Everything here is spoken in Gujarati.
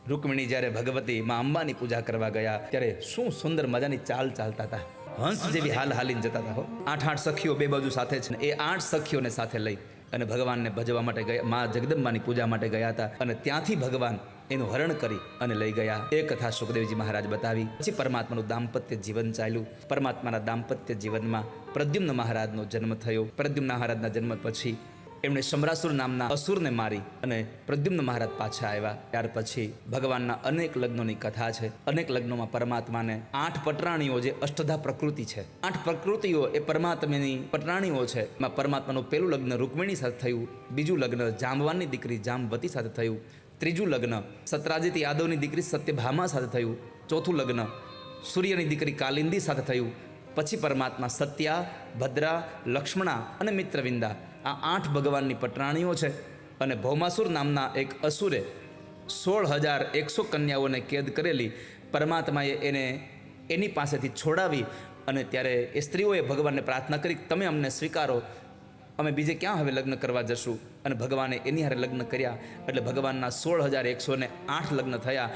રૂકમિણી જ્યારે ભગવતી માં અંબાની પૂજા કરવા ગયા ત્યારે શું સુંદર મજાની ચાલ ચાલતા હતા, હંસ જેવી હાલ હાલીને જતા હતા. 8 સખીઓ બે બાજુ સાથે છે. એ 8 સખીઓને સાથે લઈ અને ભગવાનને ભજવા માટે ગયા, મા જગદંબાની પૂજા માટે ગયા હતા. અને ત્યાંથી ભગવાન એનું હરણ કરી અને લઈ ગયા. એ કથા સુખદેવજી મહારાજ બતાવી. પછી પરમાત્માનું દાંપત્ય જીવન ચાલ્યું. પરમાત્માના દાંપત્ય જીવનમાં પ્રદ્યુમ્ન મહારાજનો જન્મ થયો. પ્રદ્યુમ્ન મહારાજના જન્મ પછી એમણે શમ્રાસુર નામના અસુરને મારી અને પ્રદ્યુમ્ન મહારાજ પાછા આવ્યા. ત્યાર પછી ભગવાનના અનેક લગ્નોની કથા છે. અનેક લગ્નોમાં પરમાત્માને 8 પટરાણીઓ, જે અષ્ટધા પ્રકૃતિ છે, 8 પ્રકૃતિઓ એ પરમાત્માની પટરાણીઓ છે. એમાં પરમાત્માનું પહેલું લગ્ન રૂકમિણી સાથે થયું, બીજું લગ્ન જાંબવાનની દીકરી જાંબવતી સાથે થયું, ત્રીજું લગ્ન સત્રાજીત યાદવની દીકરી સત્યભામા સાથે થયું, ચોથું લગ્ન સૂર્યની દીકરી કાલિંદી સાથે થયું. પછી પરમાત્મા સત્યા, ભદ્રા, લક્ષ્મણા અને મિત્રવિંદા, આ 8 ભગવાનની પટરાણીઓ છે. અને ભૌમાસુર નામના એક અસુરે 16,100 કન્યાઓને કેદ કરેલી. પરમાત્માએ એને એની પાસેથી છોડાવી અને ત્યારે એ સ્ત્રીઓએ ભગવાનને પ્રાર્થના કરી, તમે અમને સ્વીકારો, અમે બીજે ક્યાં હવે લગ્ન કરવા જશું. અને ભગવાને એની હારે લગ્ન કર્યા. એટલે ભગવાનના 16,108 લગ્ન થયા.